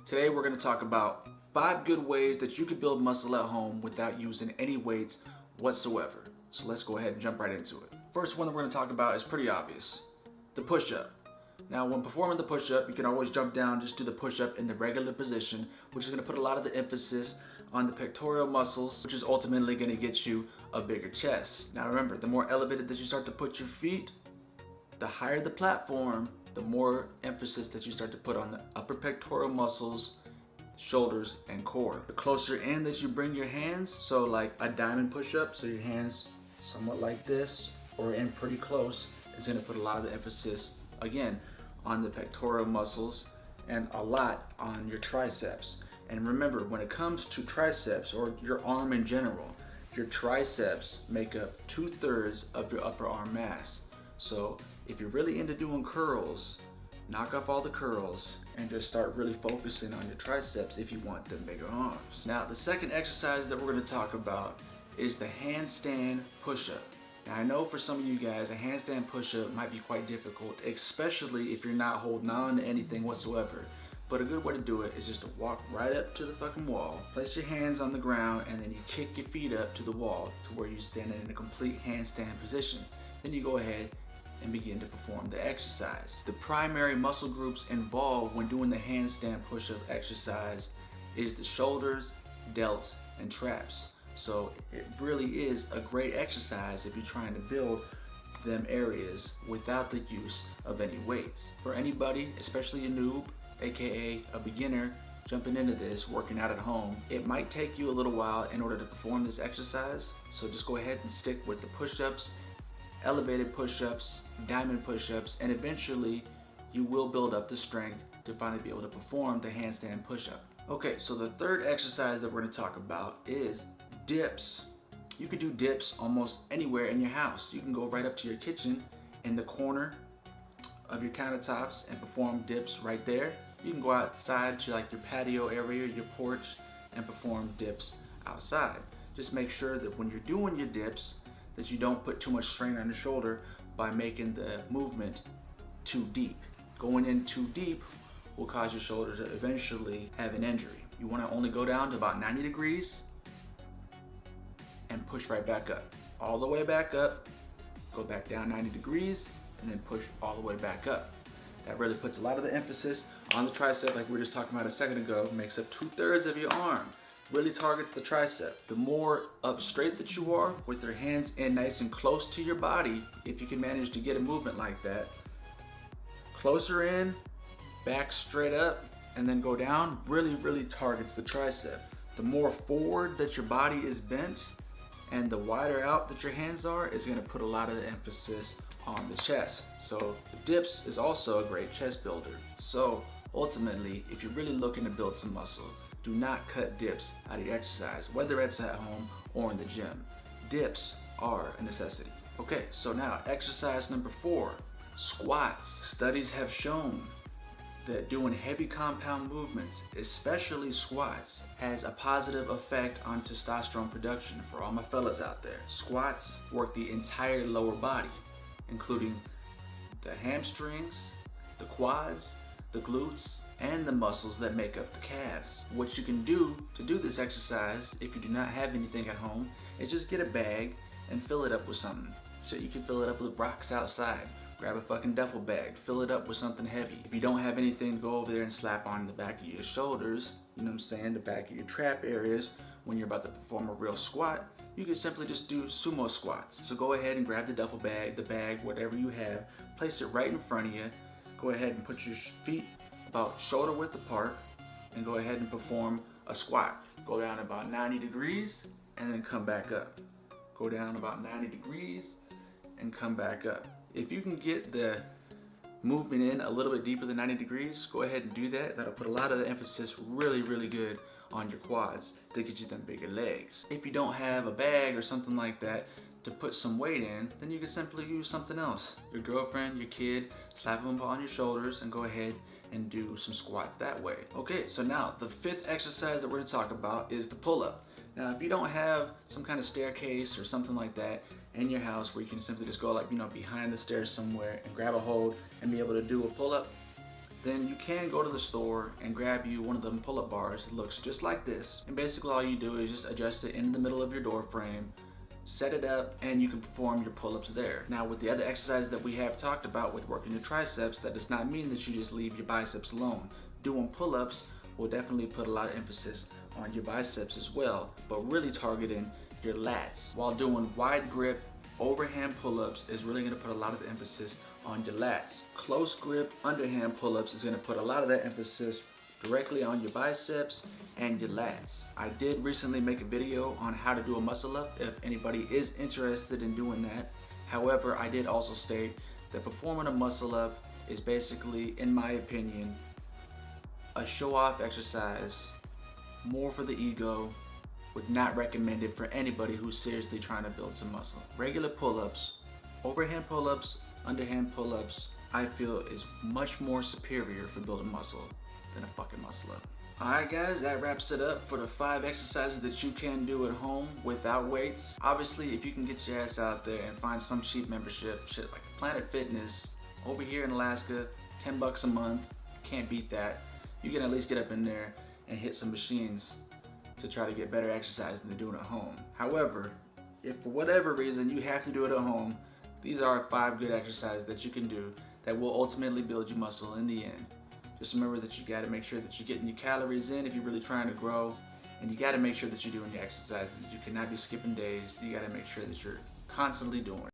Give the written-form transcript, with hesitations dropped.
Today we're going to talk about 5 good ways that you can build muscle at home without using any weights whatsoever. So let's go ahead and jump right into it. First one that we're going to talk about is pretty obvious, the push-up. Now when performing the push-up, you can always jump down, just do the push-up in the regular position, which is going to put a lot of the emphasis on the pectoral muscles, which is ultimately going to get you a bigger chest. Now remember, the more elevated that you start to put your feet, the higher the platform, the more emphasis that you start to put on the upper pectoral muscles, shoulders, and core. The closer in that you bring your hands, so like a diamond push-up, so your hands somewhat like this, or in pretty close, is going to put a lot of the emphasis, again, on the pectoral muscles and a lot on your triceps. And remember, when it comes to triceps or your arm in general, your triceps make up 2/3 of your upper arm mass. So if you're really into doing curls, knock off all the curls and just start really focusing on your triceps if you want them bigger arms. Now the second exercise that we're going to talk about is the handstand push-up. Now I know for some of you guys a handstand push-up might be quite difficult, especially if you're not holding on to anything whatsoever. But a good way to do it is just to walk right up to the fucking wall, place your hands on the ground, and then you kick your feet up to the wall to where you're standing in a complete handstand position. Then you go ahead and begin to perform the exercise. The primary muscle groups involved when doing the handstand push-up exercise is the shoulders, delts, and traps. So it really is a great exercise if you're trying to build them areas without the use of any weights. For anybody, especially a noob, aka a beginner, jumping into this, working out at home, it might take you a little while in order to perform this exercise. So just go ahead and stick with the push-ups, elevated push-ups, diamond push-ups, and eventually you will build up the strength to finally be able to perform the handstand push-up. Okay, so the third exercise that we're going to talk about is dips. You can do dips almost anywhere in your house. You can go right up to your kitchen in the corner of your countertops and perform dips right there. You can go outside to like your patio area, your porch, and perform dips outside. Just make sure that when you're doing your dips that you don't put too much strain on the shoulder by making the movement too deep. Going in too deep will cause your shoulder to eventually have an injury. You want to only go down to about 90 degrees and push right back up. All the way back up, go back down 90 degrees, and then push all the way back up. That really puts a lot of the emphasis on the tricep, like we were just talking about a second ago, makes up 2/3 of your arm. Really targets the tricep. The more up straight that you are with your hands in nice and close to your body, if you can manage to get a movement like that, closer in, back straight up, and then go down, really targets the tricep. The more forward that your body is bent and the wider out that your hands are, is going to put a lot of the emphasis on the chest. So the dips is also a great chest builder. So ultimately, if you're really looking to build some muscle, do not cut dips out of your exercise, whether it's at home or in the gym. Dips are a necessity. Okay, so now exercise number 4, squats. Studies have shown that doing heavy compound movements, especially squats, has a positive effect on testosterone production for all my fellas out there. Squats work the entire lower body, including the hamstrings, the quads, the glutes, and the muscles that make up the calves. What you can do to do this exercise, if you do not have anything at home, is just get a bag and fill it up with something. So you can fill it up with rocks outside. Grab a fucking duffel bag, fill it up with something heavy. If you don't have anything, go over there and slap on the back of your shoulders, you know what I'm saying, the back of your trap areas. When you're about to perform a real squat, you can simply just do sumo squats. So go ahead and grab the duffel bag, the bag, whatever you have, place it right in front of you. Go ahead and put your feet about shoulder width apart and go ahead and perform a squat. Go down about 90 degrees and then come back up. Go down about 90 degrees and come back up. If you can get the movement in a little bit deeper than 90 degrees, go ahead and do that. That'll put a lot of the emphasis really good on your quads to get you them bigger legs. If you don't have a bag or something like that to put some weight in, then you can simply use something else. Your girlfriend, your kid, slap them on your shoulders and go ahead and do some squats that way. Okay, so now the 5th exercise that we're gonna talk about is the pull-up. Now, if you don't have some kind of staircase or something like that in your house where you can simply just go like, behind the stairs somewhere and grab a hold and be able to do a pull-up, then you can go to the store and grab you one of them pull-up bars. It looks just like this, and basically all you do is just adjust it in the middle of your door frame, set it up, and you can perform your pull-ups there. Now with the other exercises that we have talked about with working your triceps, that does not mean that you just leave your biceps alone. Doing pull-ups will definitely put a lot of emphasis on your biceps as well, but really targeting your lats. While doing wide grip overhand pull-ups is really going to put a lot of the emphasis on your lats. Close grip underhand pull-ups is going to put a lot of that emphasis directly on your biceps and your lats. I did recently make a video on how to do a muscle up if anybody is interested in doing that. However, I did also state that performing a muscle up is basically, in my opinion, a show-off exercise, more for the ego, would not recommend it for anybody who's seriously trying to build some muscle. Regular pull-ups, overhand pull-ups, underhand pull-ups, I feel is much more superior for building muscle than a fucking muscle up. Alright guys, that wraps it up for the 5 exercises that you can do at home without weights. Obviously, if you can get your ass out there and find some cheap membership, shit like Planet Fitness, over here in Alaska, $10 a month, can't beat that. You can at least get up in there and hit some machines to try to get better exercise than doing it at home. However, if for whatever reason you have to do it at home, these are 5 good exercises that you can do that will ultimately build your muscle in the end. Just remember that you gotta make sure that you're getting your calories in if you're really trying to grow, and you gotta make sure that you're doing your exercises. You cannot be skipping days. You gotta make sure that you're constantly doing it.